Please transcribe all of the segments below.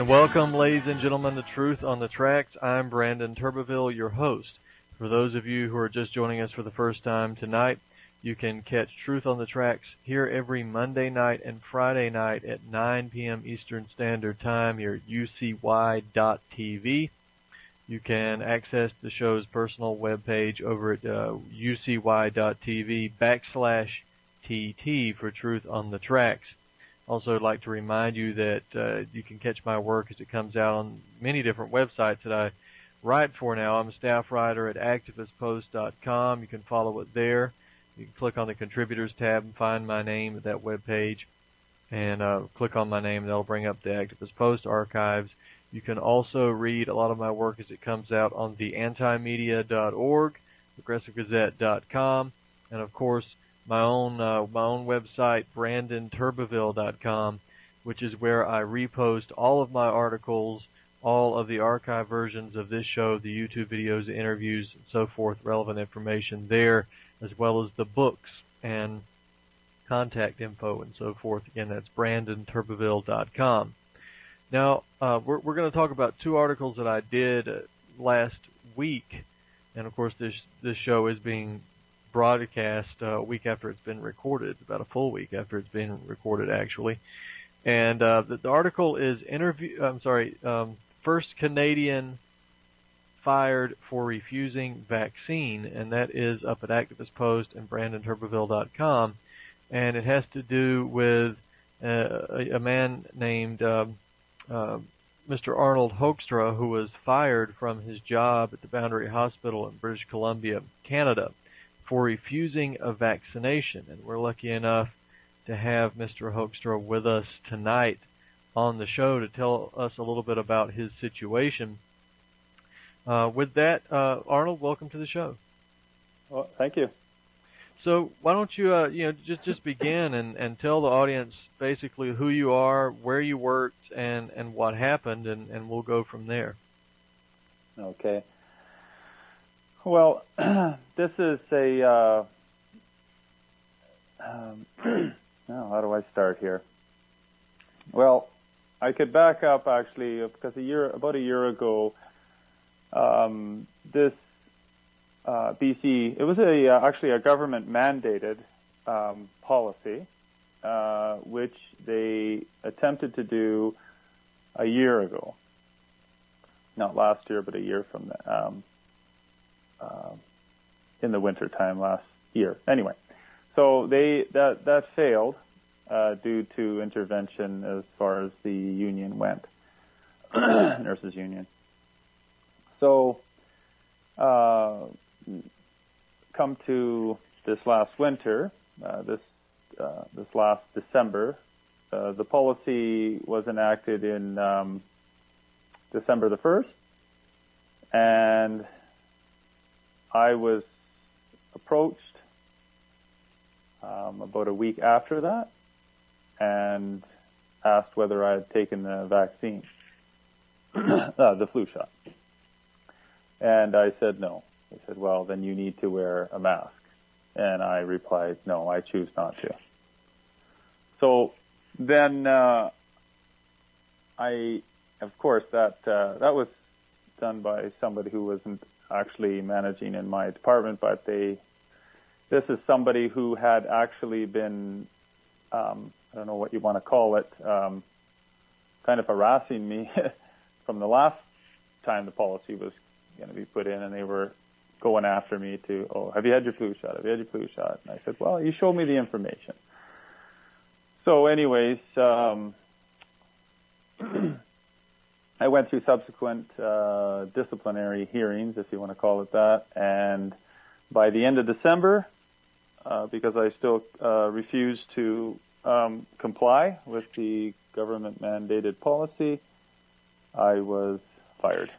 And welcome, ladies and gentlemen, to Truth on the Tracks. I'm Brandon Turbeville, your host. For those of you who are just joining us for the first time tonight, you can catch Truth on the Tracks here every Monday night and Friday night at 9 p.m. Eastern Standard Time here at ucy.tv. You can access the show's personal webpage over at ucy.tv/TT for Truth on the Tracks. Also, I'd like to remind you that you can catch my work as it comes out on many different websites that I write for now. I'm a staff writer at activistpost.com. You can follow it there. You can click on the Contributors tab and find my name at that webpage. And click on my name, and that'll bring up the Activist Post archives. You can also read a lot of my work as it comes out on the antimedia.org, progressivegazette.com, and, of course, my own website, brandonturbeville.com, which is where I repost all of my articles, all of the archive versions of this show, the YouTube videos, the interviews, and so forth, relevant information there, as well as the books and contact info and so forth. Again, that's brandonturbeville.com. Now, we're going to talk about two articles that I did last week, and of course this show is being broadcast a week after it's been recorded, about a full week after it's been recorded, actually. And the article is first Canadian fired for refusing vaccine, and that is up at Activist Post and BrandonTurbeville.com, and it has to do with a man named Mr. Arnold Hoekstra, who was fired from his job at the Boundary Hospital in British Columbia, Canada, for refusing a vaccination. And we're lucky enough to have Mr. Hoekstra with us tonight on the show to tell us a little bit about his situation. With that, Arnold, welcome to the show. Well, thank you. So why don't you, just begin and tell the audience basically who you are, where you worked, and what happened, and we'll go from there. Okay. Well, this is a, now how do I start here? Well, I could back up actually, because about a year ago, this BC, it was actually a government mandated policy, which they attempted to do a year ago. Not last year, but a year from in the winter time last year. Anyway, so that failed due to intervention as far as the union went, nurses union. So come to this last winter, this last December, the policy was enacted in December the 1st, and I was approached about a week after that and asked whether I had taken the vaccine, the flu shot. And I said no. They said, well, then you need to wear a mask. And I replied, no, I choose not to. So then of course, that was done by somebody who wasn't actually managing in my department, but this is somebody who had actually been, I don't know what you want to call it, kind of harassing me from the last time the policy was going to be put in, and they were going after me to, have you had your flu shot? Have you had your flu shot? And I said, well, you showed me the information. So anyways, I went through subsequent disciplinary hearings, if you want to call it that, and by the end of December, because I still refused to comply with the government-mandated policy, I was fired.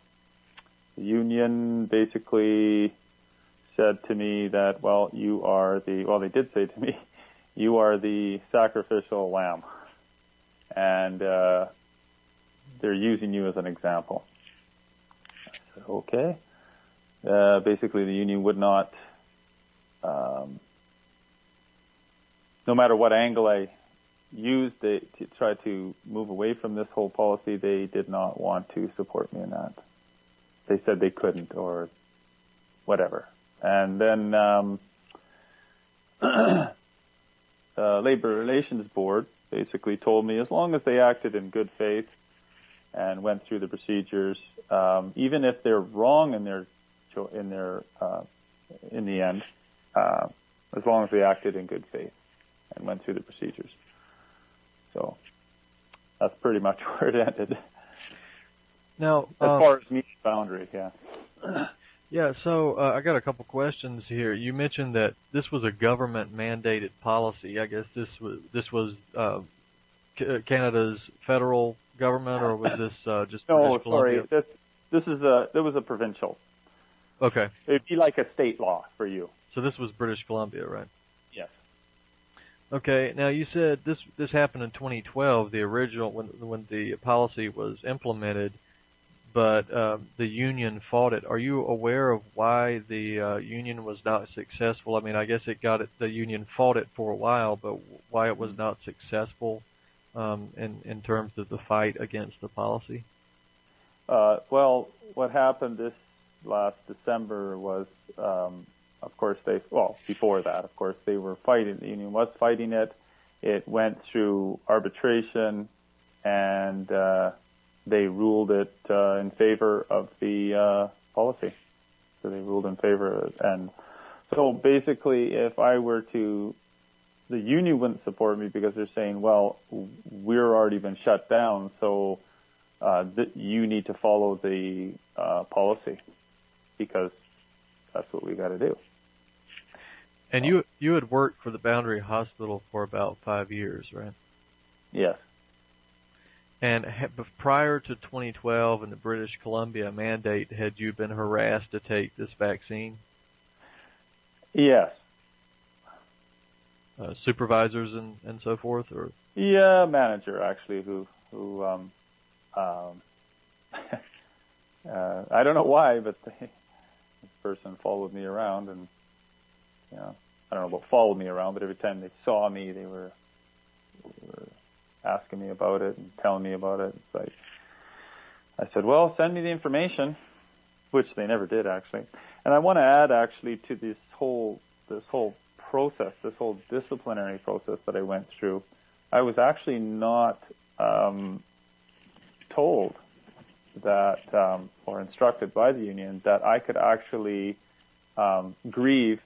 The union basically said to me that, well, they did say to me, you are the sacrificial lamb, and they're using you as an example. I said, okay. Basically, the union would not, no matter what angle I to try to move away from this whole policy, they did not want to support me in that. They said they couldn't or whatever. And then the Labor Relations Board basically told me as long as they acted in good faith and went through the procedures, even if they're wrong in the end, as long as they acted in good faith and went through the procedures. So that's pretty much where it ended. Now, as far as meeting boundary, yeah. Yeah, so I got a couple questions here. You mentioned that this was a government-mandated policy. I guess this was Canada's federal government, or was this just British Columbia? No, sorry. There was a provincial. Okay. It'd be like a state law for you. So this was British Columbia, right? Yes. Okay. Now you said this happened in 2012, the original when the policy was implemented, but the union fought it. Are you aware of why the union was not successful? I mean, I guess the union fought it for a while, but why it was not successful in terms of the fight against the policy? Well, what happened this last December was, of course, before that, of course, they were fighting. The union was fighting it. It went through arbitration, and they ruled it in favor of the policy. So they ruled in favor of it. And so basically, if I were to, the union wouldn't support me because they're saying, well, we're already been shut down, so you need to follow the policy because that's what we got to do. And you had worked for the Boundary Hospital for about 5 years, right? Yes. And prior to 2012 and the British Columbia mandate, had you been harassed to take this vaccine? Yes. Supervisors and so forth, or? Yeah, manager actually who I don't know why, but this person followed me around, and I don't know about followed me around, but every time they saw me, they were asking me about it and telling me about it. It's like, I said, well, send me the information, which they never did actually. And I want to add actually to this whole process, this whole disciplinary process that I went through. I was actually not told that or instructed by the union that I could actually grieve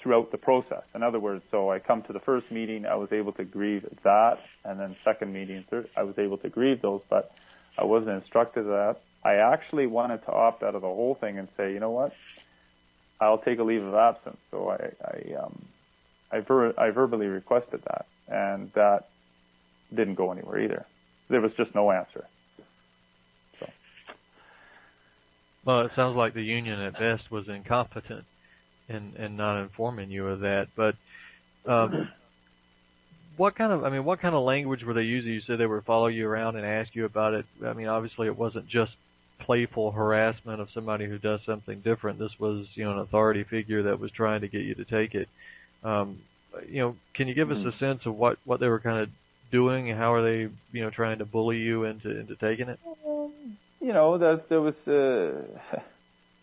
throughout the process. In other words, so I come to the first meeting, I was able to grieve that, and then second meeting, third, I was able to grieve those, but I wasn't instructed of that. I actually wanted to opt out of the whole thing and say, you know what, I'll take a leave of absence. So I verbally requested that, and that didn't go anywhere either. There was just no answer. So. Well, it sounds like the union at best was incompetent in not informing you of that. But what kind of language were they using? You said they would follow you around and ask you about it. I mean, obviously it wasn't just playful harassment of somebody who does something different. This was, an authority figure that was trying to get you to take it. Can you give us a sense of what they were kind of doing, and how are they, trying to bully you into taking it? That there was,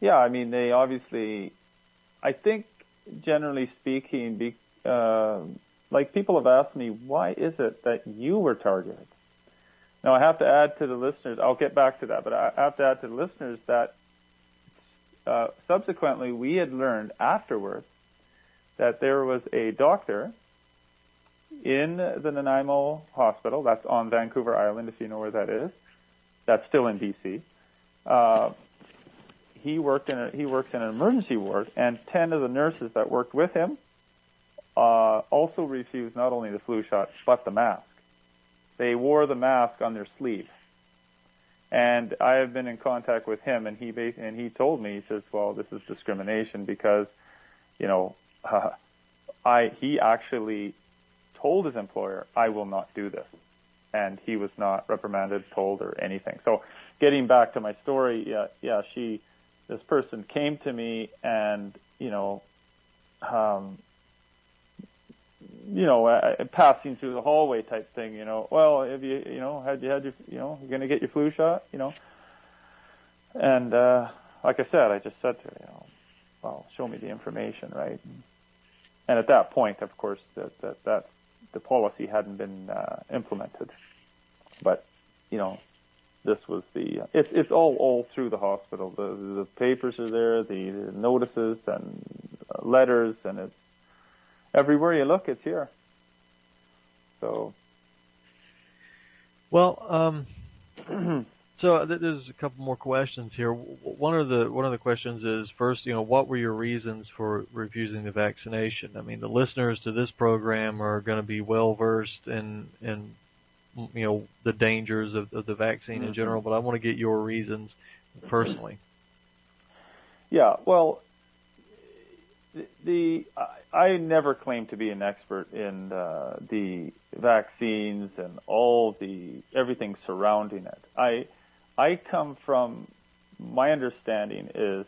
I mean, they obviously, I think generally speaking, like people have asked me, why is it that you were targeted? Now I have to add to the listeners, I'll get back to that, but I have to add to the listeners that subsequently we had learned afterwards that there was a doctor in the Nanaimo Hospital, that's on Vancouver Island, if you know where that is. That's still in BC. He works in an emergency ward, and 10 of the nurses that worked with him also refused not only the flu shot but the mask. They wore the mask on their sleeve. And I have been in contact with him, and he told me, he says, well, this is discrimination because, he actually told his employer, I will not do this. And he was not reprimanded, told, or anything. So getting back to my story, this person came to me and, passing through the hallway type thing, well, have you, had your, you're going to get your flu shot, and, like I said, I just said to her, well, show me the information, right? And at that point, of course, that the policy hadn't been, implemented, but, this was it's all through the hospital. The papers are there, the notices and letters, and it's everywhere you look, it's here. So, well, so there's a couple more questions here. One of the questions is, first, what were your reasons for refusing the vaccination? I mean, the listeners to this program are going to be well versed in the dangers of the vaccine in general, but I want to get your reasons personally. Yeah, well, I never claimed to be an expert in the vaccines and everything surrounding it. I come from, my understanding is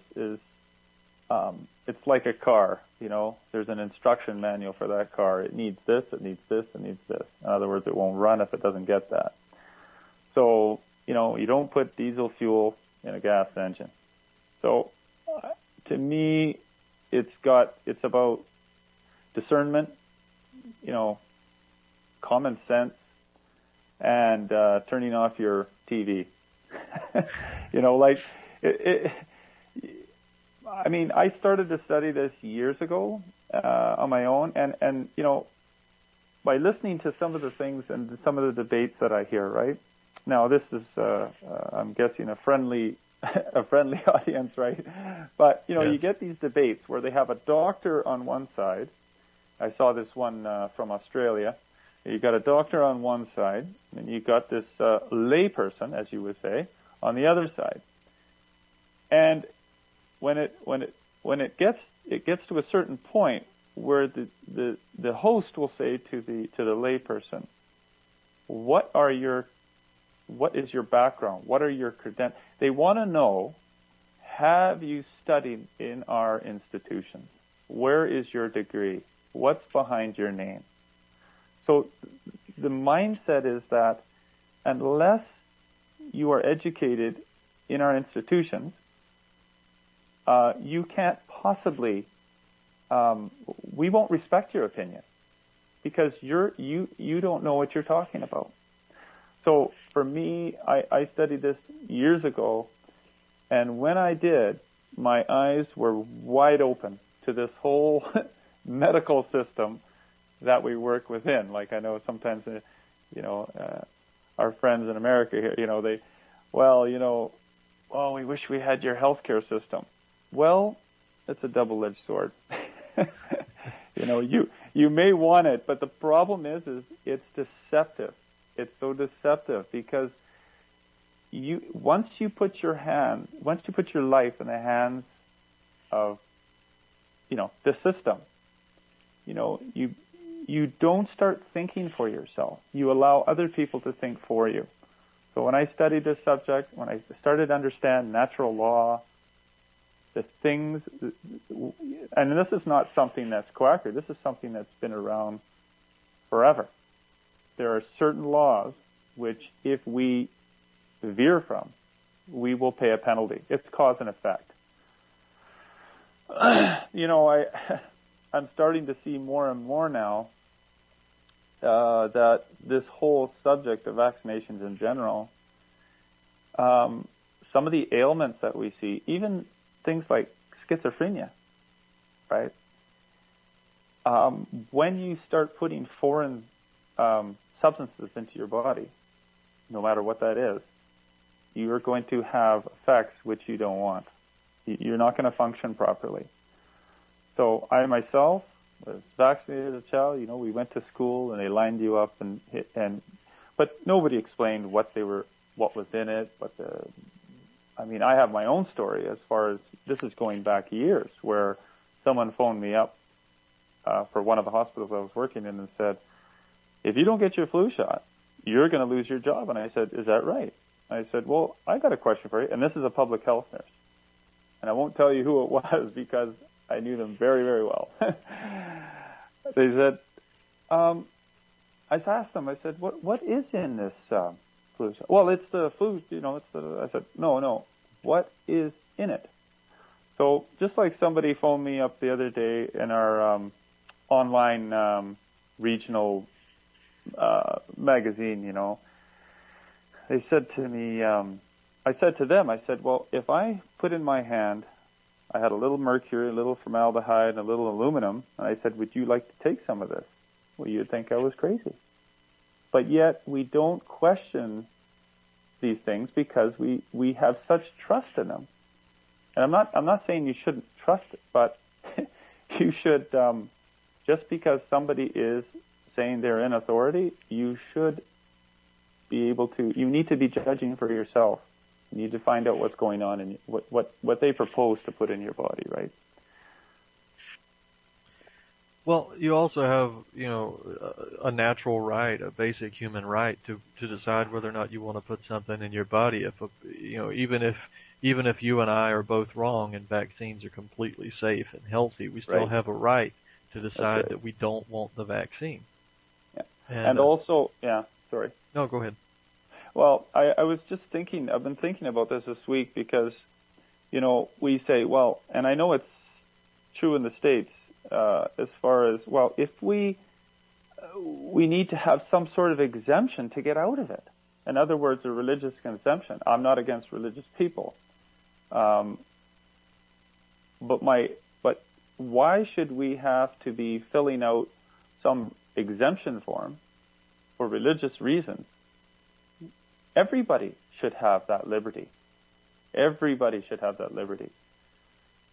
it's like a car, there's an instruction manual for that car. It needs this, it needs this, it needs this. In other words, it won't run if it doesn't get that. So, you don't put diesel fuel in a gas engine. So, to me, it's about discernment, common sense, and turning off your TV. I started to study this years ago on my own, and by listening to some of the things and some of the debates that I hear. Right now, this is I'm guessing a friendly audience, right? But you get these debates where they have a doctor on one side. I saw this one from Australia. You got a doctor on one side, and you got this layperson, as you would say, on the other side. And when it gets to a certain point where the host will say to the layperson, what is your background? What are your credentials? They want to know, have you studied in our institutions? Where is your degree? What's behind your name? So the mindset is that unless you are educated in our institutions, you can't possibly, we won't respect your opinion because you don't know what you're talking about. So for me, I studied this years ago, and when I did, my eyes were wide open to this whole medical system that we work within. Like I know sometimes, our friends in America here, we wish we had your healthcare system. Well, it's a double-edged sword. You may want it, but the problem is it's deceptive. It's so deceptive because once you put your life in the hands of, the system, you don't start thinking for yourself. You allow other people to think for you. So when I studied this subject, when I started to understand natural law, the things, and this is not something that's quackery, this is something that's been around forever. There are certain laws which, if we veer from, we will pay a penalty. It's cause and effect. I'm starting to see more and more now that this whole subject of vaccinations in general, some of the ailments that we see, even things like schizophrenia, right? When you start putting foreign substances into your body, no matter what that is, you are going to have effects which you don't want. You're not going to function properly. So I myself was vaccinated as a child. We went to school and they lined you up but nobody explained what was in it. I have my own story as far as this is going back years, where someone phoned me up for one of the hospitals I was working in and said, if you don't get your flu shot, you're going to lose your job. And I said, is that right? I said, well, I got a question for you. And this is a public health nurse. And I won't tell you who it was because I knew them very, very well. They said, I asked them. I said, "What is in this flu shot?" Well, it's the flu. I said, "No. What is in it?" So just like somebody phoned me up the other day in our online regional magazine, they said to me, I said to them, well, if I put in my hand, I had a little mercury, a little formaldehyde, and a little aluminum, and I said, would you like to take some of this? Well, you'd think I was crazy. But yet we don't question these things because we have such trust in them. And I'm not saying you shouldn't trust it, but you should, just because somebody is saying they're in authority, you should be able to, you need to be judging for yourself. You need to find out what's going on and what they propose to put in your body, right? Well, you also have, a natural right, a basic human right to decide whether or not you want to put something in your body. Even if you and I are both wrong and vaccines are completely safe and healthy, we still have a right to decide that we don't want the vaccine. Yeah. And also, sorry. No, go ahead. Well, I was just thinking, I've been thinking about this week because, we say, well, and I know it's true in the States, as far as, well, if we need to have some sort of exemption to get out of it. In other words, a religious exemption. I'm not against religious people. But why should we have to be filling out some exemption form for religious reasons? Everybody should have that liberty. Everybody should have that liberty.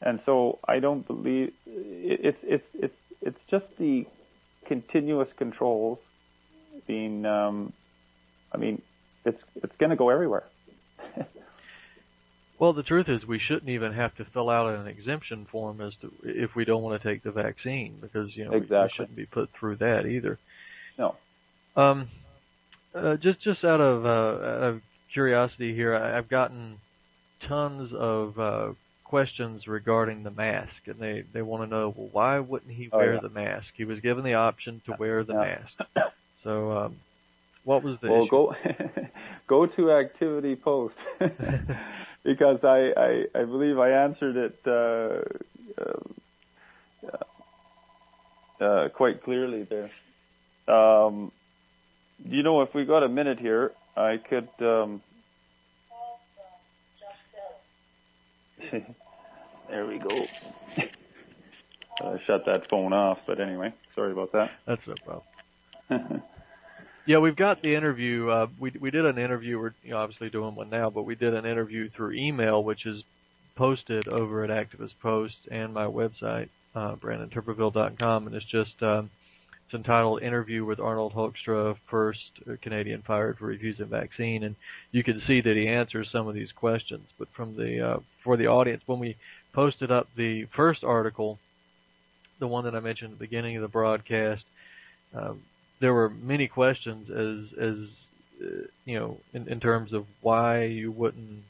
And so I don't believe it's just the continuous controls being, it's going to go everywhere. Well, the truth is we shouldn't even have to fill out an exemption form as to if we don't want to take the vaccine because, exactly. we shouldn't be put through that either. No. Just out of curiosity here, I've gotten tons of questions regarding the mask, and they want to know, well, why wouldn't he wear the mask? He was given the option to wear the mask. So, what was the issue? Well, go to activity post because I believe I answered it quite clearly there. If we got a minute here, I could. There we go. Shut that phone off, but anyway, sorry about that. That's no problem. Yeah, we've got the interview. We did an interview. We're obviously doing one now, but we did an interview through email, which is posted over at Activist Post and my website, BrandonTurbeville.com, and it's just it's entitled "Interview with Arnold Hoekstra, First Canadian Fired for Refusing Vaccine," and you can see that he answers some of these questions. But from for the audience, when we posted up the first article, the one that I mentioned at the beginning of the broadcast, there were many questions in terms of why you wouldn't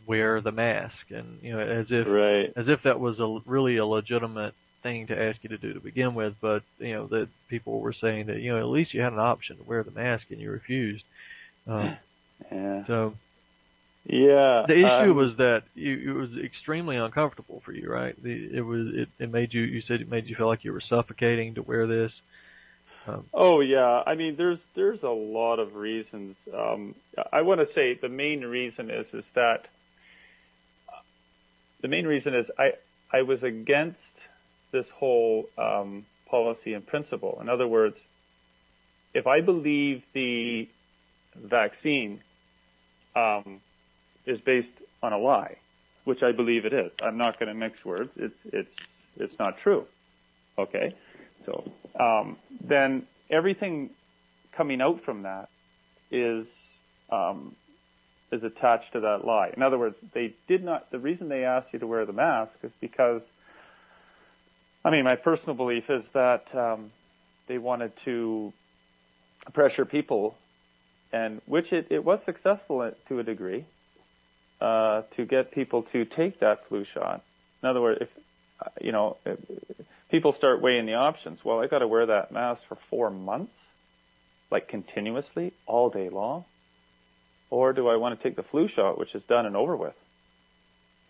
wear the mask, and as if that was really a legitimate thing to ask you to do to begin with, but that people were saying that at least you had an option to wear the mask and you refused. So the issue was that it was extremely uncomfortable for you, right? It made you. You said it made you feel like you were suffocating to wear this. There's a lot of reasons. I want to say the main reason is I was against this whole policy and principle. In other words, if I believe the vaccine is based on a lie, which I believe it is, I'm not going to mix words. It's not true. Okay, so then everything coming out from that is attached to that lie. In other words, they did not. The reason they asked you to wear the mask is because, my personal belief is that they wanted to pressure people, and which it was successful to a degree, to get people to take that flu shot. In other words, if people start weighing the options. Well, I got to wear that mask for 4 months, like continuously, all day long. Or do I want to take the flu shot, which is done and over with?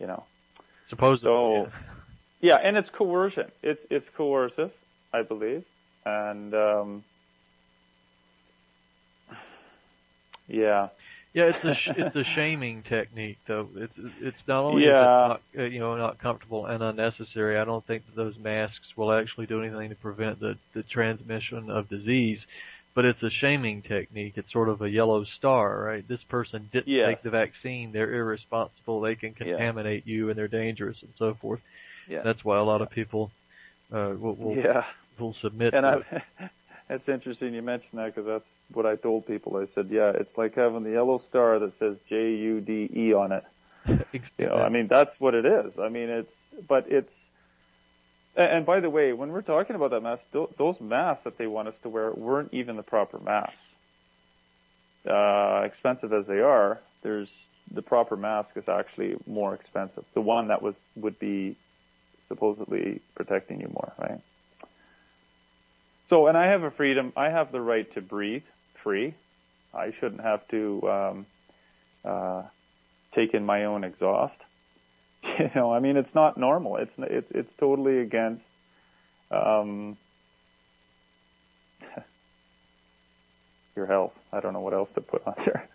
You know. Supposedly. So, yeah, and it's coercion. It's coercive, I believe, and yeah. Yeah, it's a shaming technique, though. It's not only is it not, not comfortable and unnecessary. I don't think that those masks will actually do anything to prevent the transmission of disease, but it's a shaming technique. It's sort of a yellow star, right? This person didn't take the vaccine. They're irresponsible. They can contaminate you, and they're dangerous, and so forth. Yeah. That's why a lot of people will submit to it. It's interesting you mentioned that, because that's what I told people. I said, yeah, it's like having the yellow star that says JUDE on it. You know, I mean, that's what it is. I mean, and by the way, when we're talking about that mask, those masks that they want us to wear weren't even the proper masks. Expensive as they are, the proper mask is actually more expensive. The one that would be supposedly protecting you more, right? So, and I have a freedom. I have the right to breathe free. I shouldn't have to take in my own exhaust. You know, I mean, it's not normal. It's totally against your health. I don't know what else to put on there.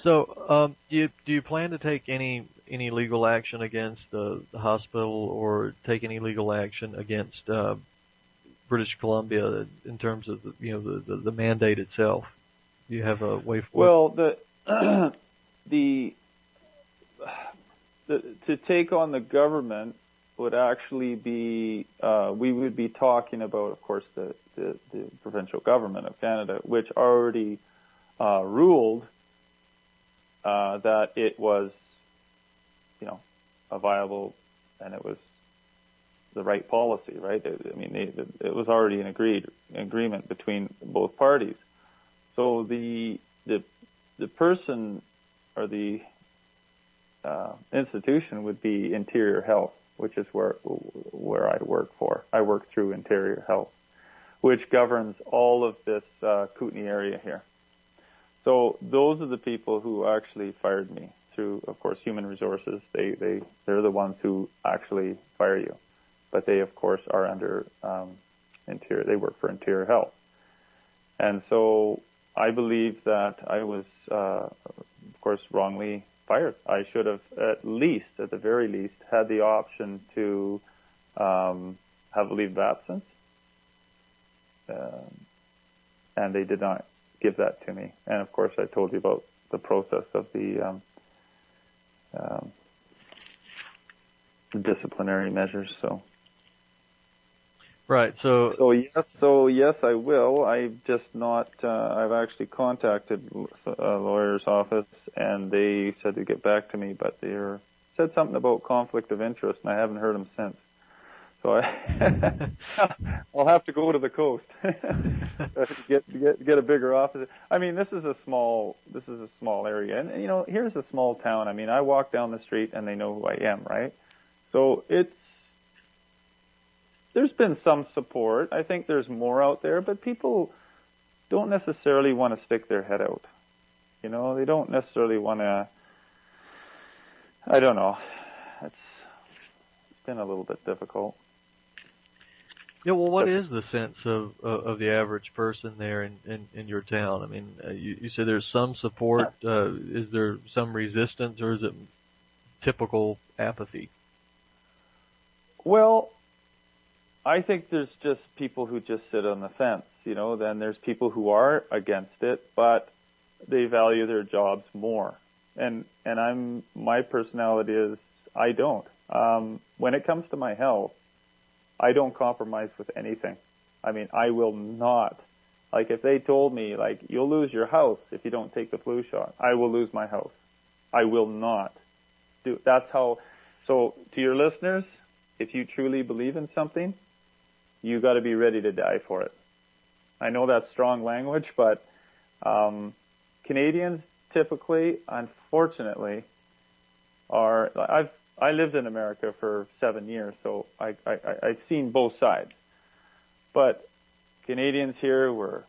So, do you plan to take any legal action against the hospital, or take any legal action against British Columbia in terms of the mandate itself? Do you have a way forward? Well, to take on the government would actually be we would be talking about, of course, the provincial government of Canada, which already ruled that it was a viable, and it was the right policy, right? I mean, it was already an agreement between both parties. So the person or the institution would be Interior Health, which is where I work for. I work through Interior Health, which governs all of this Kootenay area here. So those are the people who actually fired me through, of course, Human Resources. They're the ones who actually fire you. But they, of course, are under Interior. They work for Interior Health. And so I believe that I was, of course, wrongly fired. I should have at the very least, had the option to have a leave of absence. And they did not give that to me. And, of course, I told you about the process of the disciplinary measures, so... Right. So yes, I will. I've just not. I've actually contacted a lawyer's office, and they said to get back to me, but they said something about conflict of interest, and I haven't heard them since. So I'll have to go to the coast get a bigger office. I mean, this is a small area, and here's a small town. I mean, I walk down the street, and they know who I am, right? So there's been some support. I think there's more out there, but people don't necessarily want to stick their head out. They don't necessarily want to, I don't know. It's been a little bit difficult. Yeah, well, what is the sense of the average person there in your town? I mean, you said there's some support. Is there some resistance, or is it typical apathy? Well, I think there's just people who just sit on the fence, then there's people who are against it, but they value their jobs more. And my personality is, I don't. When it comes to my health, I don't compromise with anything. I mean, I will not. Like, if they told me, like, you'll lose your house if you don't take the flu shot, I will lose my house. I will not do. That's how. So to your listeners, if you truly believe in something, you got to be ready to die for it. I know that's strong language, but Canadians typically, unfortunately, are. I lived in America for 7 years, so I've seen both sides. But Canadians here were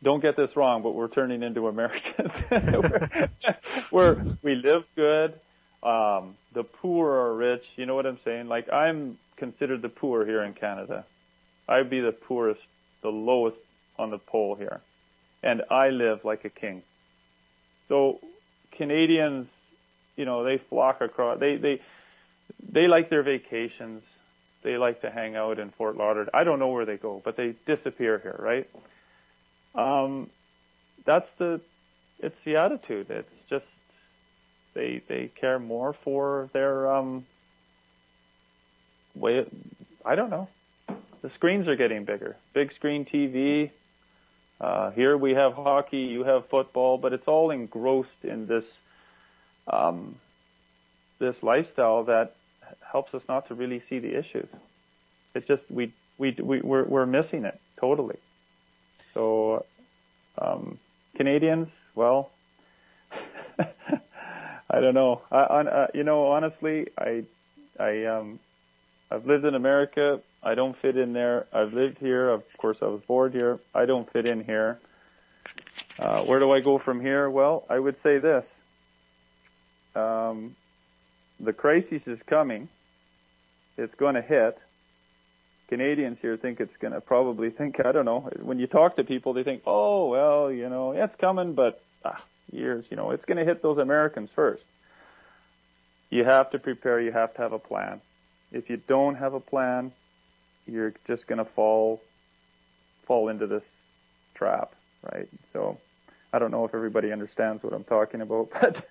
don't get this wrong, but we're turning into Americans. We live good. The poor are rich. You know what I'm saying? Like, I'm considered the poor here in Canada. I'd be the poorest, the lowest on the pole here. And I live like a king. So Canadians, you know, they flock across. They like their vacations. They like to hang out in Fort Lauderdale. I don't know where they go, but they disappear here, right? It's the attitude. It's just they care more for their way. I don't know. The screens are getting bigger. Big screen TV. Here we have hockey, you have football, but it's all engrossed in this this lifestyle that helps us not to really see the issues. It's just we're missing it totally. So Canadians, well, I don't know. You know, honestly, I've lived in America. I don't fit in there. I've lived here. Of course, I was born here. I don't fit in here. Where do I go from here? Well, I would say this. The crisis is coming. It's going to hit. Canadians here think it's going to probably think, I don't know, when you talk to people, they think, oh, well, you know, yeah, it's coming, but years, you know, it's going to hit those Americans first. You have to prepare. You have to have a plan. If you don't have a plan, you're just going to fall into this trap, right? So I don't know if everybody understands what I'm talking about, but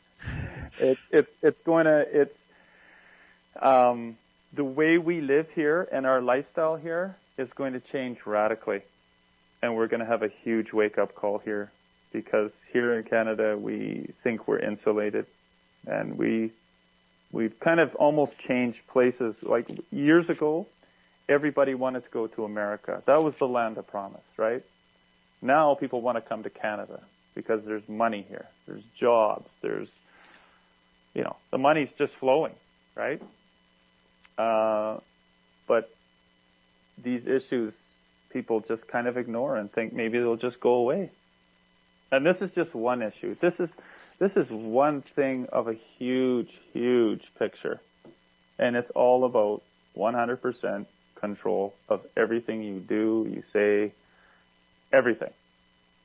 the way we live here and our lifestyle here is going to change radically. And we're going to have a huge wake-up call here, because here in Canada, we think we're insulated, and we've kind of almost changed places. Like years ago, everybody wanted to go to America. That was the land of promise, right? Now people want to come to Canada because there's money here. There's jobs. There's, you know, the money's just flowing, right? But these issues people just kind of ignore and think maybe they'll just go away. And this is just one issue. This is one thing of a huge, huge picture. And it's all about 100% control of everything you do, you say, everything.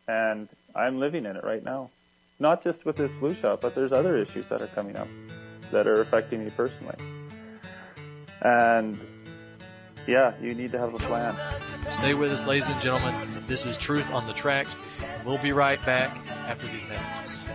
And I'm living in it right now. Not just with this flu shot, but there's other issues that are coming up that are affecting me personally. And yeah, you need to have a plan. Stay with us, ladies and gentlemen. This is Truth on the Tracks. We'll be right back after these messages.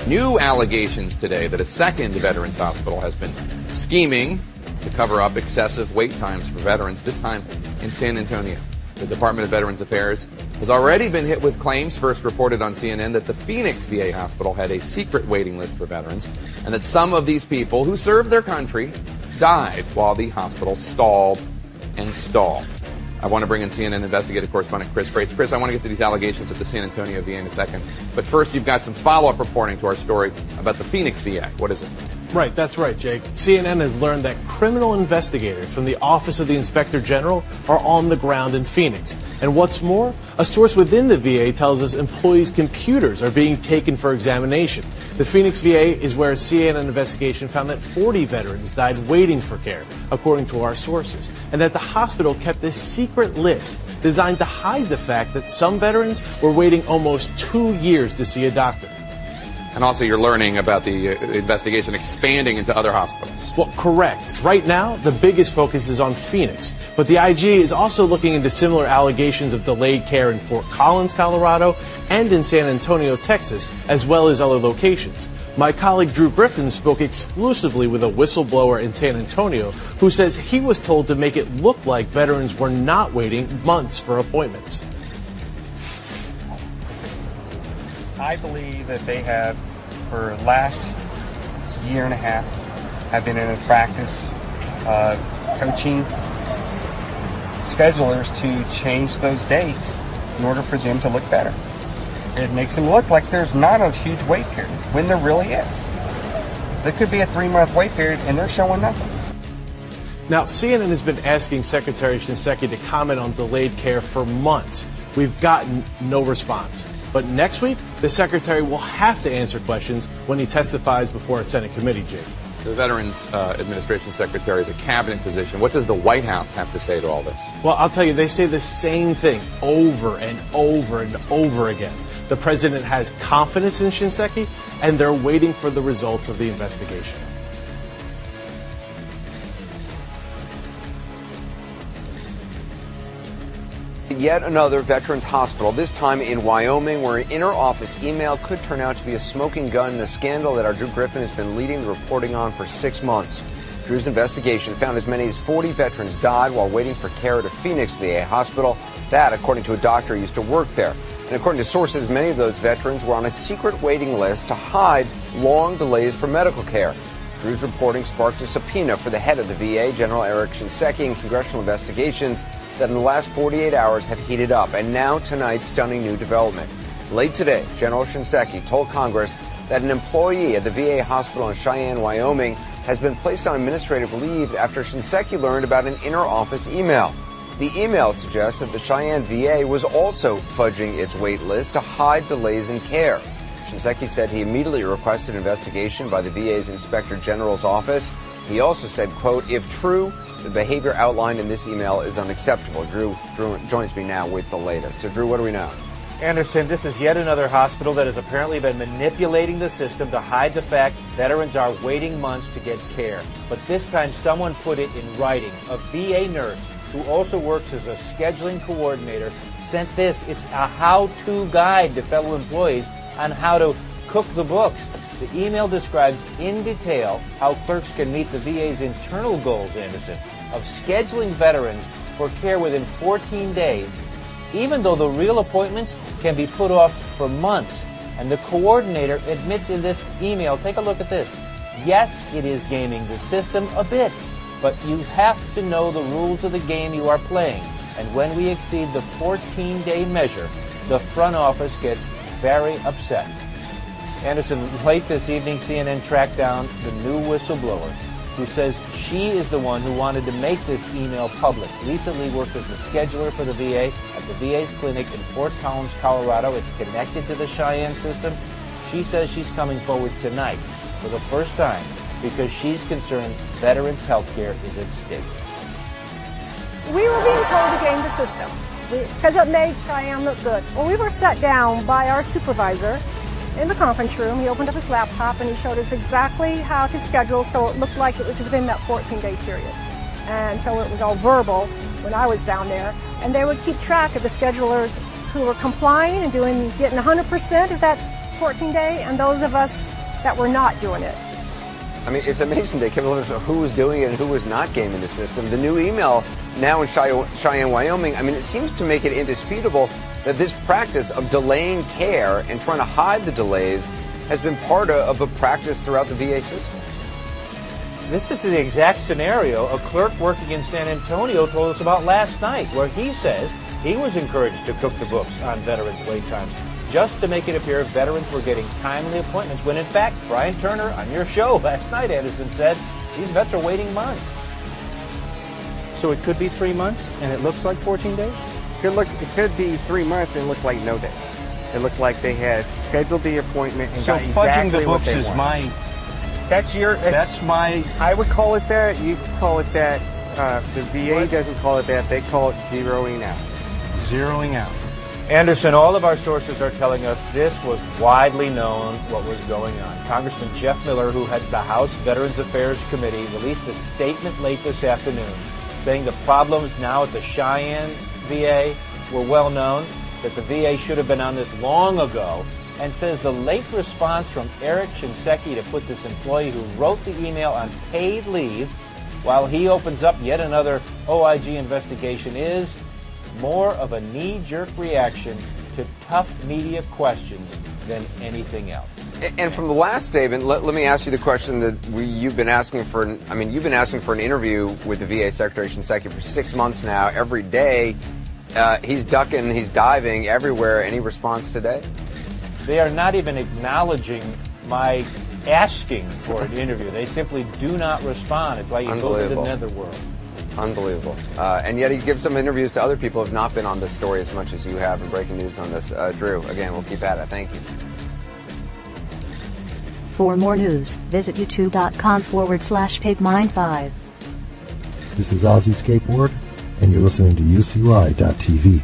New allegations today that a second veterans hospital has been scheming to cover up excessive wait times for veterans, this time in San Antonio. The Department of Veterans Affairs has already been hit with claims, first reported on CNN, that the Phoenix VA hospital had a secret waiting list for veterans, and that some of these people who served their country died while the hospital stalled and stalled. I want to bring in CNN investigative correspondent Chris Freites. Chris, I want to get to these allegations at the San Antonio VA in a second. But first, you've got some follow-up reporting to our story about the Phoenix VA. What is it? Right, that's right, Jake. CNN has learned that criminal investigators from the Office of the Inspector General are on the ground in Phoenix. And what's more, a source within the VA tells us employees' computers are being taken for examination. The Phoenix VA is where a CNN investigation found that 40 veterans died waiting for care, according to our sources, and that the hospital kept this secret list designed to hide the fact that some veterans were waiting almost 2 years to see a doctor. And also you're learning about the investigation expanding into other hospitals. Well, correct. Right now, the biggest focus is on Phoenix. But the IG is also looking into similar allegations of delayed care in Fort Collins, Colorado, and in San Antonio, Texas, as well as other locations. My colleague Drew Griffin spoke exclusively with a whistleblower in San Antonio who says he was told to make it look like veterans were not waiting months for appointments. I believe that they have, for the last year and a half, I've been in a practice coaching schedulers to change those dates in order for them to look better. It makes them look like there's not a huge wait period when there really is. There could be a 3-month wait period and they're showing nothing. Now, CNN has been asking Secretary Shinseki to comment on delayed care for months. We've gotten no response. But next week, the Secretary will have to answer questions when he testifies before a Senate committee, Jake. The Veterans Administration Secretary is a cabinet position. What does the White House have to say to all this? Well, I'll tell you, they say the same thing over and over and over again. The president has confidence in Shinseki, and they're waiting for the results of the investigation. Yet another veterans hospital, this time in Wyoming, where an inter-office email could turn out to be a smoking gun in a scandal that our Drew Griffin has been leading the reporting on for 6 months. Drew's investigation found as many as 40 veterans died while waiting for care at a Phoenix VA hospital. That, according to a doctor who used to work there. And according to sources, many of those veterans were on a secret waiting list to hide long delays for medical care. Drew's reporting sparked a subpoena for the head of the VA, General Eric Shinseki, and congressional investigations that in the last 48 hours have heated up. And now tonight's stunning new development. Late today, General Shinseki told Congress that an employee at the VA hospital in Cheyenne, Wyoming, has been placed on administrative leave after Shinseki learned about an inter-office email. The email suggests that the Cheyenne VA was also fudging its wait list to hide delays in care. Shinseki said he immediately requested an investigation by the VA's Inspector General's office. He also said, quote, if true, the behavior outlined in this email is unacceptable. Drew joins me now with the latest. So, Drew, what do we know? Anderson, this is yet another hospital that has apparently been manipulating the system to hide the fact veterans are waiting months to get care. But this time someone put it in writing. A VA nurse who also works as a scheduling coordinator sent this. It's a how-to guide to fellow employees on how to cook the books. The email describes in detail how clerks can meet the VA's internal goals, Anderson, of scheduling veterans for care within 14 days, even though the real appointments can be put off for months. And the coordinator admits in this email, take a look at this, yes, it is gaming the system a bit, but you have to know the rules of the game you are playing. And when we exceed the 14-day measure, the front office gets very upset. Anderson, late this evening, CNN tracked down the new whistleblower who says she is the one who wanted to make this email public. Lisa Lee worked as a scheduler for the VA at the VA's clinic in Fort Collins, Colorado. It's connected to the Cheyenne system. She says she's coming forward tonight for the first time because she's concerned veterans' health care is at stake. We were being told to game the system because it made Cheyenne look good. When we were sat down by our supervisor in the conference room, he opened up his laptop and he showed us exactly how to schedule so it looked like it was within that 14-day period. And so it was all verbal when I was down there. And they would keep track of the schedulers who were complying and getting 100% of that 14-day and those of us that were not doing it. I mean, it's amazing they kept a list of who was doing it and who was not gaming the system. The new email now in Cheyenne, Wyoming, I mean, it seems to make it indisputable that this practice of delaying care and trying to hide the delays has been part of a practice throughout the VA system. This is the exact scenario a clerk working in San Antonio told us about last night, where he says he was encouraged to cook the books on veterans' wait times just to make it appear veterans were getting timely appointments, when in fact, Brian Turner on your show last night, Anderson, said these vets are waiting months. So it could be 3 months and it looks like 14 days? It could be 3 months and look like no days. It looked like they had scheduled the appointment and got exactly fudging the what books they is wanted. That's my. I would call it that. You could call it that. The VA doesn't call it that. They call it zeroing out. Zeroing out. Anderson, all of our sources are telling us this was widely known what was going on. Congressman Jeff Miller, who heads the House Veterans Affairs Committee, released a statement late this afternoon saying the problems now at the Cheyenne VA were well known, that the VA should have been on this long ago, and says the late response from Eric Shinseki to put this employee who wrote the email on paid leave while he opens up yet another OIG investigation is more of a knee-jerk reaction to tough media questions than anything else. And from the last statement, let me ask you the question that you've been asking for. You've been asking for an interview with the VA Secretary Shinseki for 6 months now. Every day, he's ducking, he's diving everywhere. Any response today? They are not even acknowledging my asking for an interview. They simply do not respond. It's like he goes to the netherworld. Unbelievable. And yet he gives some interviews to other people who have not been on this story as much as you have in breaking news on this. Drew, again, we'll keep at it. Thank you. For more news, visit youtube.com/pigmind5. This is Ozzy Skateboard, and you're listening to UCY.tv.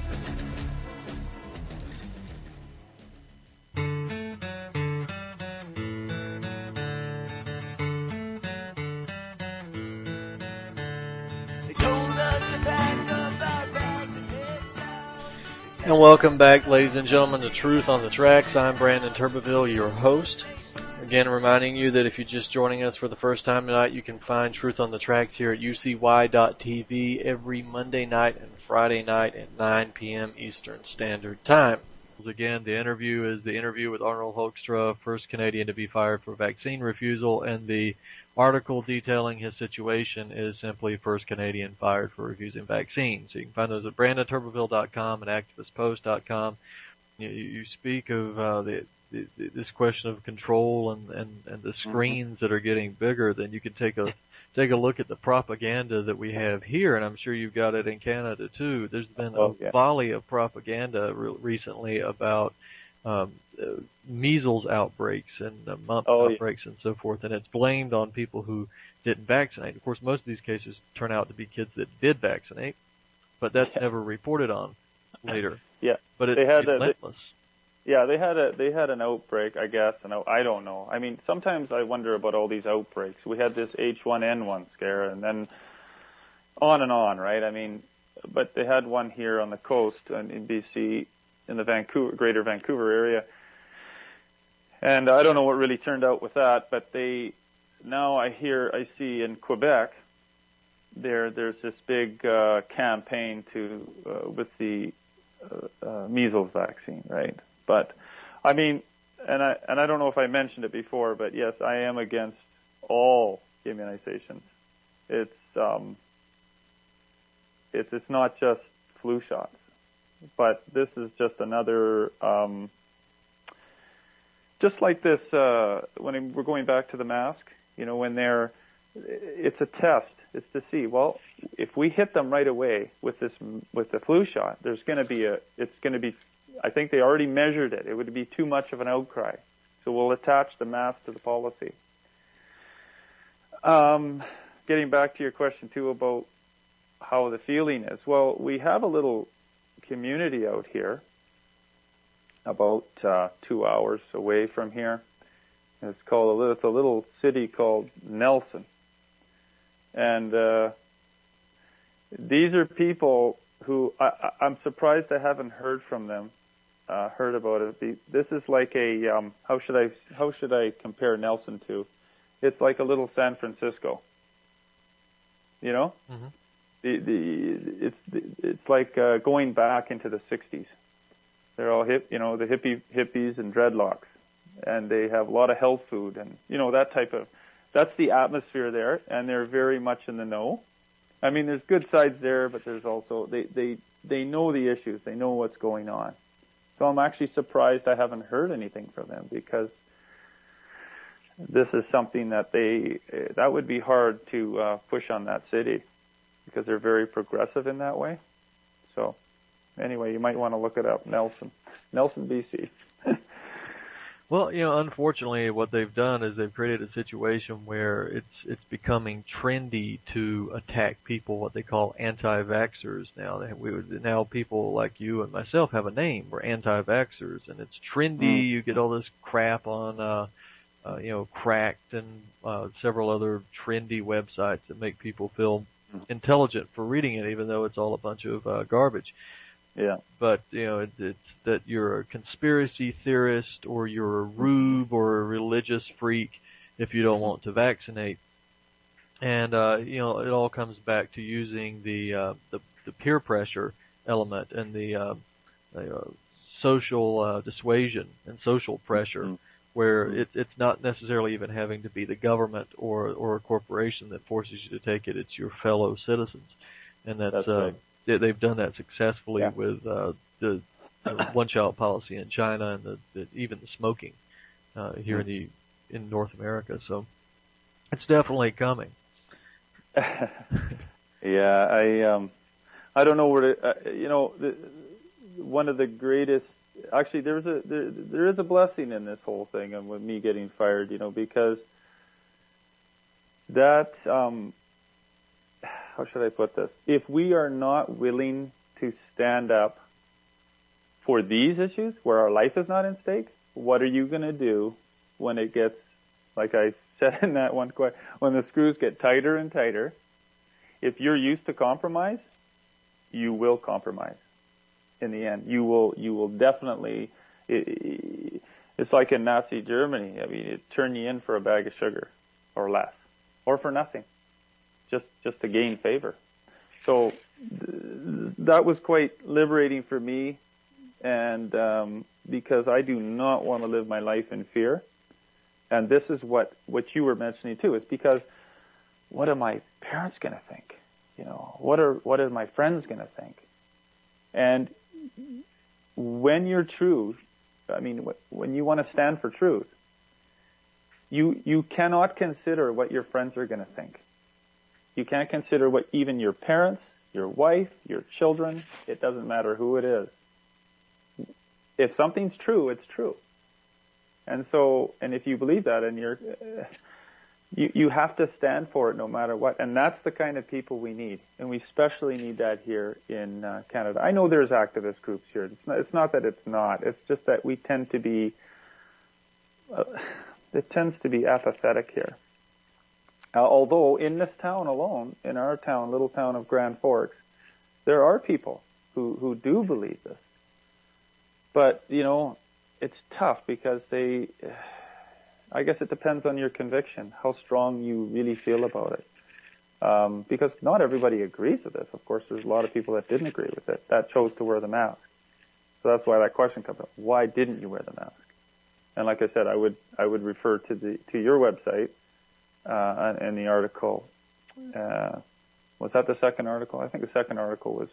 And welcome back, ladies and gentlemen, to Truth on the Tracks. I'm Brandon Turbeville, your host. Again, reminding you that if you're just joining us for the first time tonight, you can find Truth on the Tracks here at UCY.tv every Monday night and Friday night at 9 p.m. Eastern Standard Time. Again, the interview is the interview with Arnold Hoekstra, first Canadian to be fired for vaccine refusal, and the article detailing his situation is simply first Canadian fired for refusing vaccines. So you can find those at BrandonTurbeville.com and ActivistPost.com. You speak of this question of control and the screens that are getting bigger. Then you can take a look at the propaganda that we have here, and I'm sure you've got it in Canada too. There's been a volley of propaganda recently about measles outbreaks and mumps outbreaks and so forth, and it's blamed on people who didn't vaccinate. Of course, most of these cases turn out to be kids that did vaccinate, but that's never reported on later. Yeah, but it's relentless. They had an outbreak, I guess, and I don't know. I mean, sometimes I wonder about all these outbreaks. We had this H1N1 scare, and then on, right? I mean, but they had one here on the coast in BC, in the Greater Vancouver area, and I don't know what really turned out with that. But I see in Quebec, there's this big campaign with the measles vaccine, right? But I mean, and I don't know if I mentioned it before, but yes, I am against all immunizations. It's not just flu shots, but this is just another, just like this, when we're going back to the mask, it's a test. It's to see, well, if we hit them right away with the flu shot, I think they already measured it. It would be too much of an outcry. So we'll attach the mask to the policy. Getting back to your question too about how the feeling is. Well, we have a little community out here about 2 hours away from here. It's a little city called Nelson. And these are people who I'm surprised I haven't heard from them, heard about it. This is like a how should I compare Nelson to? It's like a little San Francisco. You know, it's like going back into the '60s. They're all hip, the hippies and dreadlocks, and they have a lot of health food and that's the atmosphere there, and they're very much in the know. I mean, there's good sides there, but there's also they know the issues, they know what's going on. So I'm actually surprised I haven't heard anything from them, because this is something that would be hard to push on that city, because they're very progressive in that way. So anyway, you might want to look it up, Nelson, BC. Well, unfortunately, what they've done is they've created a situation where it's becoming trendy to attack people, what they call anti-vaxxers. Now people like you and myself have a name. We're anti-vaxxers, and it's trendy. You get all this crap on, Cracked and several other trendy websites that make people feel intelligent for reading it, even though it's all a bunch of garbage. Yeah. But, it's that you're a conspiracy theorist, or you're a rube, or a religious freak if you don't want to vaccinate. And, it all comes back to using the peer pressure element and the social dissuasion and social pressure where it's not necessarily even having to be the government or a corporation that forces you to take it. It's your fellow citizens, and that's right. They've done that successfully with the one-child policy in China and even the smoking here in North America. So it's definitely coming. Yeah, I don't know where to. One of the greatest. Actually, there is a blessing in this whole thing, and with me getting fired, because that. How should I put this? If we are not willing to stand up for these issues, where our life is not in stake, what are you going to do when it gets, like I said in that one question, when the screws get tighter and tighter? If you're used to compromise, you will compromise. In the end, you will definitely. It's like in Nazi Germany. I mean, it turn you in for a bag of sugar, or less, or for nothing, just to gain favor. So that was quite liberating for me, and because I do not want to live my life in fear. And this is what you were mentioning too. It's because what are my parents going to think? What are my friends going to think? And when you're true, I mean, when you want to stand for truth, you cannot consider what your friends are going to think. You can't consider what even your parents, your wife, your children, it doesn't matter who it is. If something's true, it's true. And if you believe that, and you have to stand for it no matter what. And that's the kind of people we need. And we especially need that here in Canada. I know there's activist groups here. It's not that it's not. It's just that we tend to be, it tends to be apathetic here. Although in this town alone, in our town, little town of Grand Forks, there are people who do believe this. But, it's tough because I guess it depends on your conviction, how strong you really feel about it. Because not everybody agrees with this. Of course, there's a lot of people that didn't agree with it, that chose to wear the mask. So that's why that question comes up. Why didn't you wear the mask? And like I said, I would refer to your website and the article. Was that the second article? I think the second article was.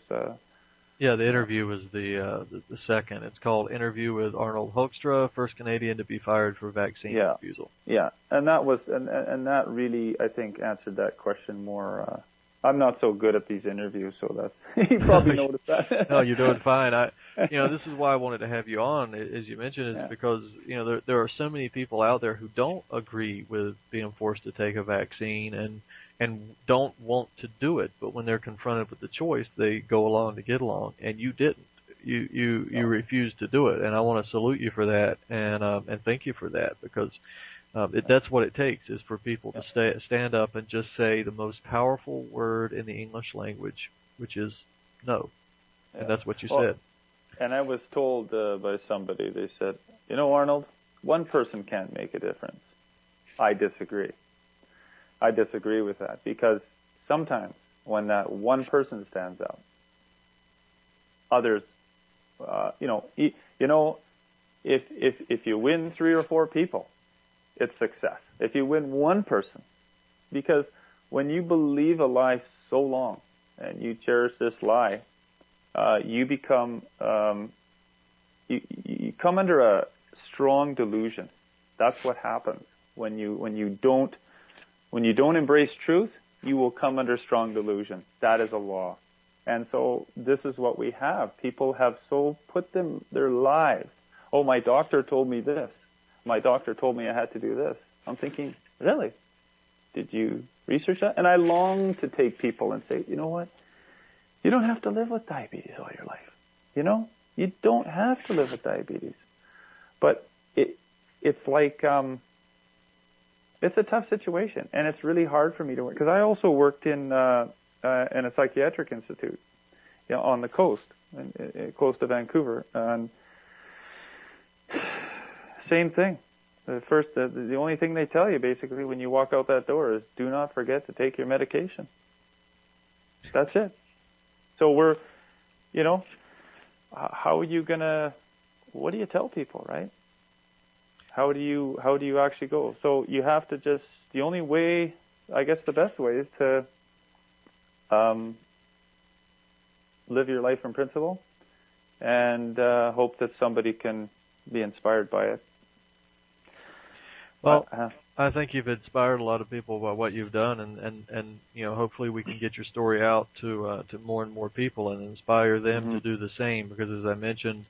Yeah, the interview was the second. It's called "Interview with Arnold Hoekstra, First Canadian to be Fired for Vaccine Refusal." Yeah, and that was and that really, I think, answered that question more. I'm not so good at these interviews, so that's you probably noticed that. No, you're doing fine. This is why I wanted to have you on, as you mentioned, is because there are so many people out there who don't agree with being forced to take a vaccine and don't want to do it, but when they're confronted with the choice, they go along to get along, and you didn't. You refused to do it, and I want to salute you for that, and thank you for that, because that's what it takes, is for people to stand up and just say the most powerful word in the English language, which is no, and that's what you said. And I was told by somebody, they said, Arnold, one person can't make a difference. I disagree. I disagree with that, because sometimes when that one person stands up, others, if you win 3 or 4 people, it's success. If you win one person, because when you believe a lie so long and you cherish this lie, you become you come under a strong delusion. That's what happens when you don't embrace truth. You will come under strong delusion. That is a law. And so this is what we have. People have so put their lives. Oh, my doctor told me this. My doctor told me I had to do this. I'm thinking, really? Did you research that? And I long to take people and say, you know what? You don't have to live with diabetes all your life. You don't have to live with diabetes. But it's like, it's a tough situation, and it's really hard for me to work, because I also worked in a psychiatric institute, on the coast of Vancouver, and same thing. The only thing they tell you basically when you walk out that door is, do not forget to take your medication. That's it. So we're, how are you gonna? What do you tell people, right? how do you actually go? So you have to just, the only way, I guess the best way is to live your life in principle and hope that somebody can be inspired by it. Well, I think you've inspired a lot of people by what you've done, and hopefully we can get your story out to more and more people and inspire them to do the same. Because as I mentioned,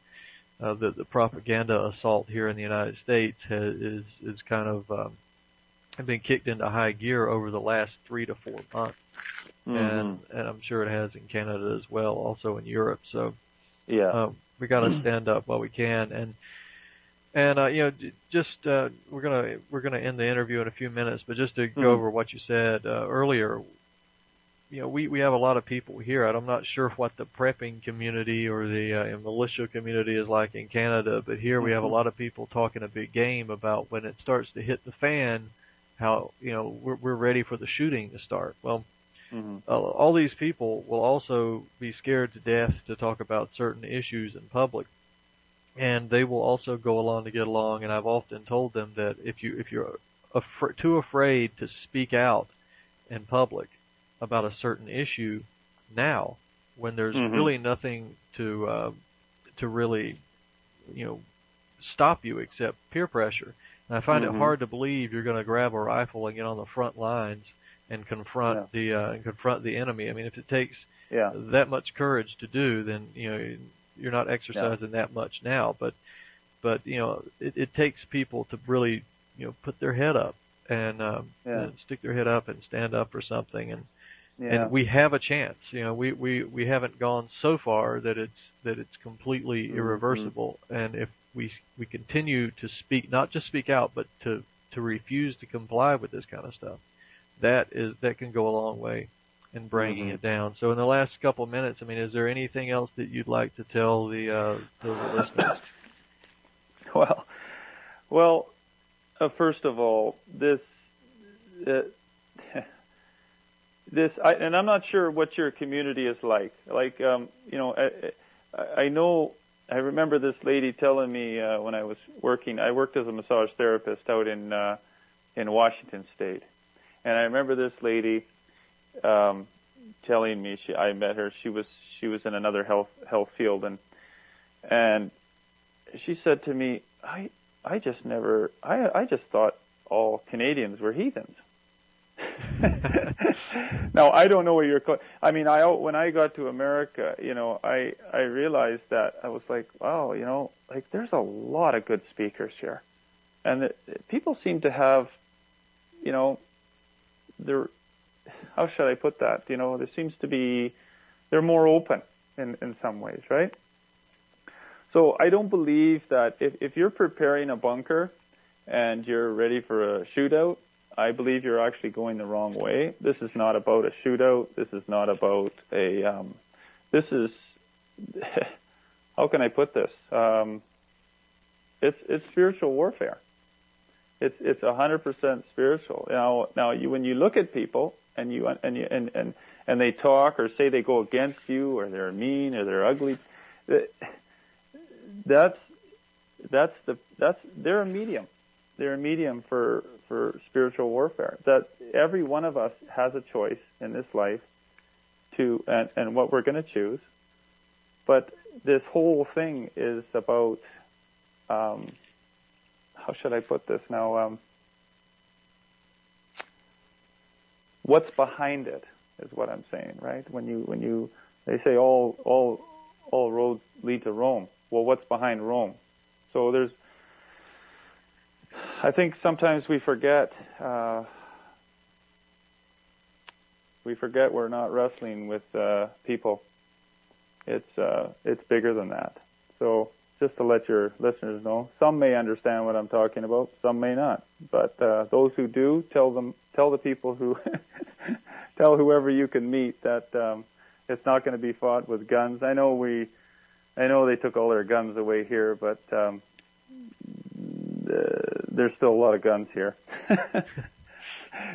the propaganda assault here in the United States is kind of been kicked into high gear over the last 3 to 4 months, and I'm sure it has in Canada as well, also in Europe. So we got to stand up while we can, and we're gonna end the interview in a few minutes, but just to go over what you said earlier, we have a lot of people here, and I'm not sure what the prepping community or the militia community is like in Canada, but here we have a lot of people talking a big game about when it starts to hit the fan, how we're ready for the shooting to start. Well, all these people will also be scared to death to talk about certain issues in public. And they will also go along to get along. And I've often told them that if you're too afraid to speak out in public about a certain issue now, when there's really nothing to really stop you except peer pressure. And I find it hard to believe you're going to grab a rifle and get on the front lines and confront the enemy. I mean, if it takes that much courage to do, then you're not exercising that much now, but it takes people to really put their head up and stick their head up and stand up for something, and we have a chance. We haven't gone so far that it's completely irreversible, and if we continue to speak, not just speak out, but to refuse to comply with this kind of stuff, that can go a long way in bringing it down. So in the last couple of minutes, I mean, is there anything else that you'd like to tell the listeners? Well, first of all, and I'm not sure what your community is like. Like, I remember this lady telling me when I was working. I worked as a massage therapist out in Washington State, and I remember this lady telling me, I met her. She was in another health field, and she said to me, I just thought all Canadians were heathens. Now I don't know what you're. I mean, when I got to America, I realized that I was like, wow, like there's a lot of good speakers here, and people seem to have, how should I put that? There seems to be, they're more open in some ways, right? So I don't believe that if you're preparing a bunker and you're ready for a shootout, I believe you're actually going the wrong way. This is not about a shootout. This is not about this is, how can I put this? It's spiritual warfare. It's 100% spiritual. Now when you look at people and they talk or say they go against you or they're mean or they're ugly, they're a medium. They're a medium for spiritual warfare. That every one of us has a choice in this life and what we're going to choose. But this whole thing is about, how should I put this now? What's behind it is what I'm saying, right? When they say all roads lead to Rome. Well, what's behind Rome? So I think sometimes we forget we're not wrestling with people. It's bigger than that. So just to let your listeners know, some may understand what I'm talking about, some may not. But those who do, tell the people who tell whoever you can meet that it's not going to be fought with guns. I know they took all their guns away here, but there's still a lot of guns here.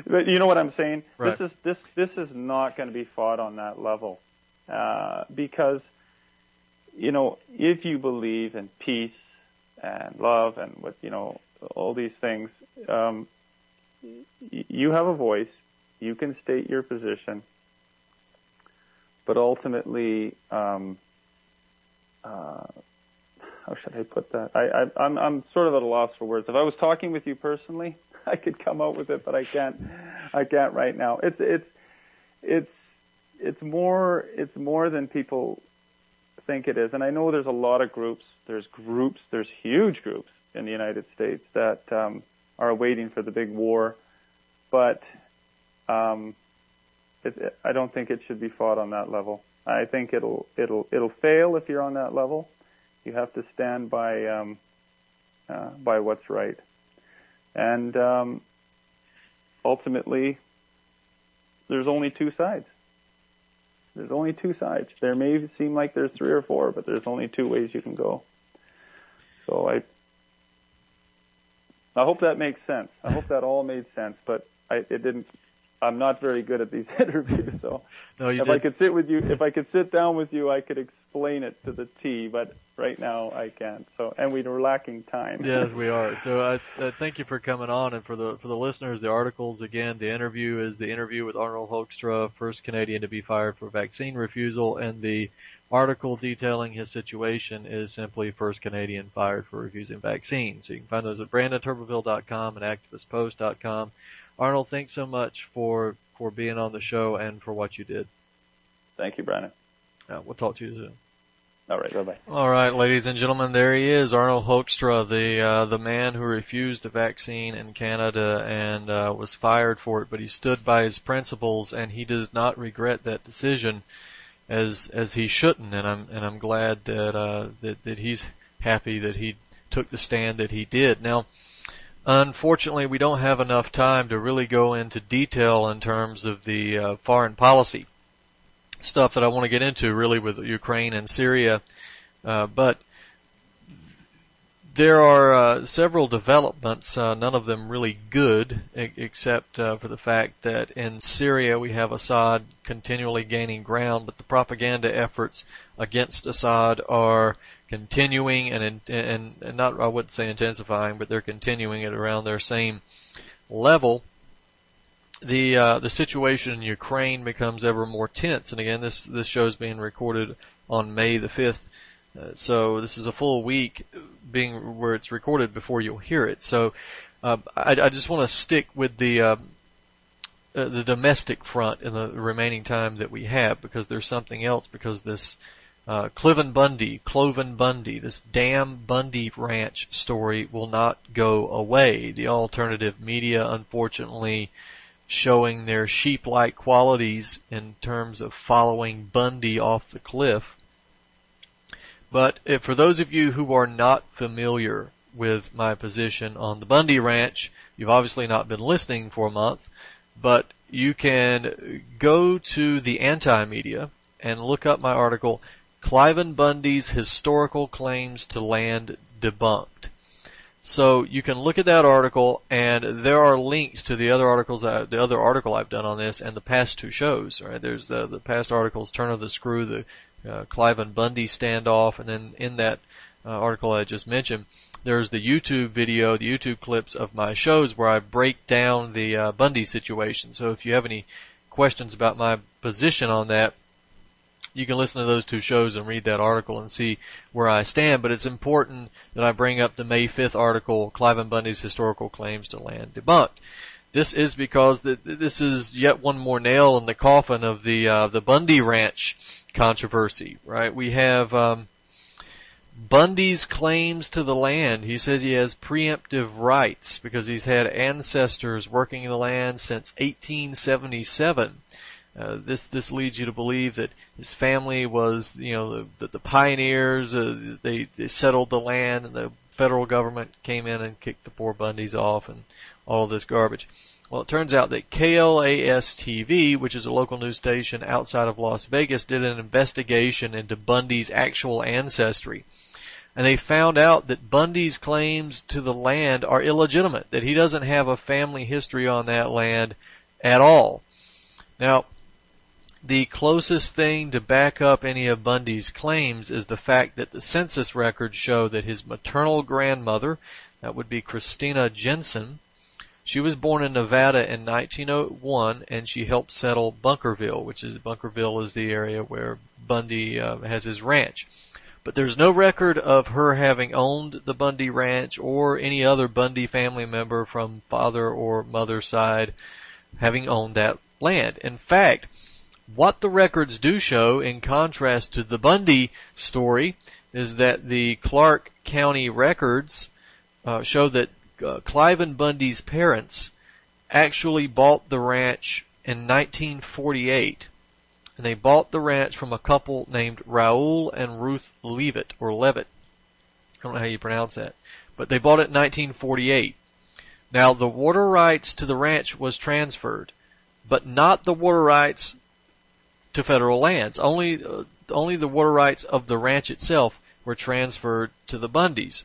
But you know what I'm saying? Right. This is not going to be fought on that level, because if you believe in peace and love and all these things. You have a voice. You can state your position, but ultimately, how should I put that? I'm sort of at a loss for words. If I was talking with you personally, I could come out with it, but I can't right now. It's more than people think it is. And I know there's a lot of groups. There's huge groups in the United States that are waiting for the big war, but I don't think it should be fought on that level. I think it'll fail if you're on that level. You have to stand by what's right, and ultimately, there's only two sides. There's only two sides. There may seem like there's three or four, but there's only two ways you can go. So I hope that makes sense. I hope that all made sense, but it didn't. I'm not very good at these interviews, so no, if I could sit down with you, I could explain it to the T, but right now I can't. So, and we were lacking time. Yes, we are. So I thank you for coming on, and for the listeners, the articles again. The interview is the interview with Arnold Hoekstra, first Canadian to be fired for vaccine refusal, and the article detailing his situation is simply first Canadian fired for refusing vaccine. So you can find those at BrandonTurbeville.com and ActivistPost.com. Arnold, thanks so much for being on the show and for what you did. Thank you, Brandon. We'll talk to you soon. All right, bye-bye. All right, ladies and gentlemen, there he is, Arnold Hoekstra, the man who refused the vaccine in Canada and was fired for it, but he stood by his principles and he does not regret that decision, as he shouldn't. And I'm glad that he's happy that he took the stand that he did. Now, unfortunately, we don't have enough time to really go into detail in terms of the foreign policy stuff that I want to get into, really, with Ukraine and Syria. But there are several developments, none of them really good, except for the fact that in Syria we have Assad continually gaining ground, but the propaganda efforts against Assad are continuing and not, I wouldn't say intensifying, but they're continuing at around their same level. The situation in Ukraine becomes ever more tense, and again, this show is being recorded on May the 5th, so this is a full week being where it's recorded before you'll hear it. So I just want to stick with the domestic front in the remaining time that we have, because there's something else, because this Cloven Bundy, this damn Bundy Ranch story will not go away. The alternative media, unfortunately, showing their sheep-like qualities in terms of following Bundy off the cliff. But for those of you who are not familiar with my position on the Bundy Ranch, you've obviously not been listening for a month, but you can go to the anti-media and look up my article, Cliven Bundy's Historical Claims to Land Debunked. So you can look at that article, and there are links to the other articles, the other article I've done on this, and the past two shows. Right? There's the past articles, Turn of the Screw, the Cliven Bundy standoff, and then in that article I just mentioned, there's the YouTube video, the YouTube clips of my shows where I break down the Bundy situation. So if you have any questions about my position on that, you can listen to those two shows and read that article and see where I stand. But it's important that I bring up the May 5th article, Cliven Bundy's Historical Claims to Land Debunked. This is because this is yet one more nail in the coffin of the Bundy Ranch controversy, right? We have Bundy's claims to the land. He says he has preemptive rights because he's had ancestors working in the land since 1877. This leads you to believe that his family was, the pioneers. They settled the land, and the federal government came in and kicked the poor Bundys off, and all of this garbage. Well, it turns out that KLAS-TV, which is a local news station outside of Las Vegas, did an investigation into Bundy's actual ancestry. And they found out that Bundy's claims to the land are illegitimate, that he doesn't have a family history on that land at all. Now, the closest thing to back up any of Bundy's claims is the fact that the census records show that his maternal grandmother, That would be Christina Jensen. She was born in Nevada in 1901, and she helped settle Bunkerville, Bunkerville is the area where Bundy has his ranch. But there's no record of her having owned the Bundy Ranch or any other Bundy family member from father or mother's side having owned that land. In fact, what the records do show, in contrast to the Bundy story, is that the Clark County records show that Cliven Bundy's parents actually bought the ranch in 1948. And they bought the ranch from a couple named Raoul and Ruth Leavitt, or Levitt. I don't know how you pronounce that. But they bought it in 1948. Now, the water rights to the ranch was transferred, but not the water rights to federal lands. Only the water rights of the ranch itself were transferred to the Bundys.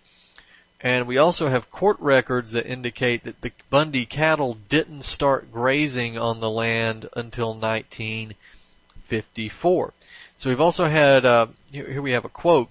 And we also have court records that indicate that the Bundy cattle didn't start grazing on the land until 1954. So we've also had, here we have a quote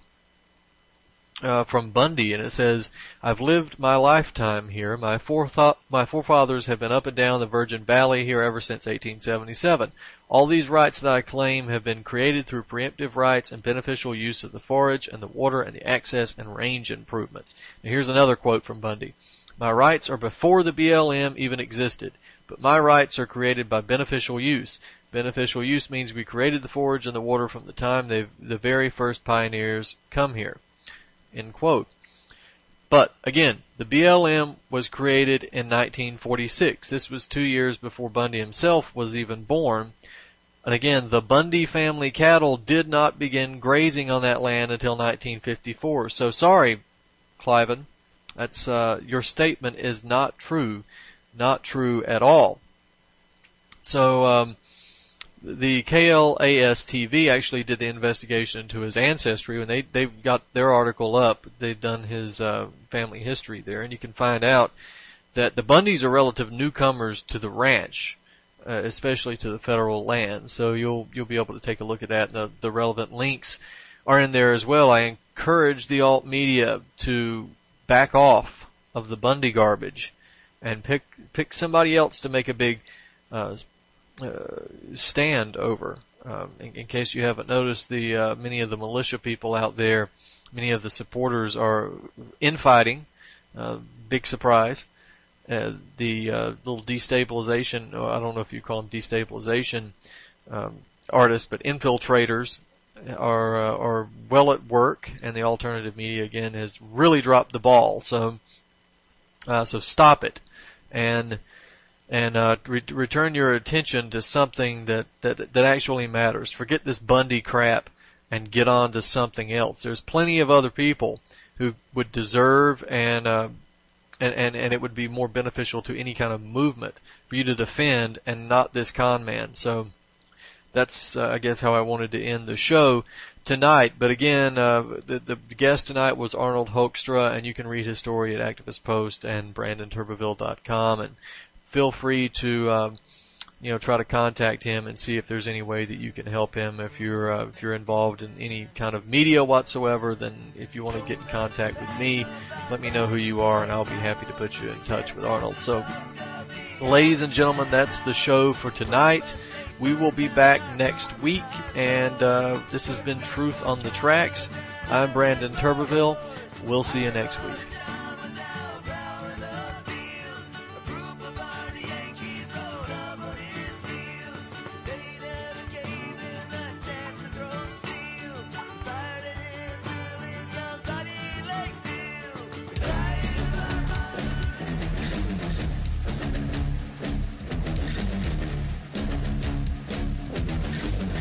from Bundy, and it says, "I've lived my lifetime here. My forefathers have been up and down the Virgin Valley here ever since 1877. All these rights that I claim have been created through preemptive rights and beneficial use of the forage and the water and the access and range improvements." Now here's another quote from Bundy. "My rights are before the BLM even existed, but my rights are created by beneficial use. Beneficial use means we created the forage and the water from the time the very first pioneers come here." End quote. But again, the BLM was created in 1946. This was 2 years before Bundy himself was even born. And again, the Bundy family cattle did not begin grazing on that land until 1954. So sorry, Cliven, that's your statement is not true at all. So the KLAS TV actually did the investigation into his ancestry. When they've got their article up, they've done his family history there, and you can find out that the Bundys are relative newcomers to the ranch, especially to the federal land. So you'll be able to take a look at that. And the relevant links are in there as well. I encourage the alt media to back off of the Bundy garbage and pick somebody else to make a big stand over. In case you haven't noticed, many of the militia people out there, many of the supporters are infighting. Big surprise. The little destabilization, I don't know if you call them destabilization artists, but infiltrators are well at work, and the alternative media again has really dropped the ball. So stop it, and return your attention to something that actually matters. Forget this Bundy crap and get on to something else. There's plenty of other people who would deserve and it would be more beneficial to any kind of movement for you to defend, and not this con man. So that's I guess how I wanted to end the show tonight. But again, the guest tonight was Arnold Hoekstra, and you can read his story at Activist Post and BrandonTurbeville.com, and feel free to try to contact him and see if there's any way that you can help him. If you're involved in any kind of media whatsoever, then if you want to get in contact with me, let me know who you are, and I'll be happy to put you in touch with Arnold. So, ladies and gentlemen, that's the show for tonight. We will be back next week, and this has been Truth on the Tracks. I'm Brandon Turbeville. We'll see you next week.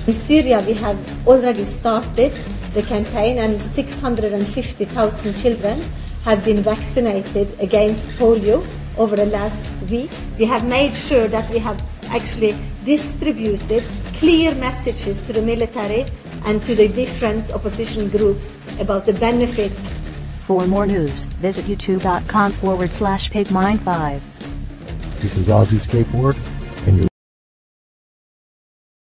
In Syria, we have already started the campaign, and 650,000 children have been vaccinated against polio over the last week. We have made sure that we have actually distributed clear messages to the military and to the different opposition groups about the benefit. For more news, visit youtube.com/pigmind5. This is Ozzy Skateboard,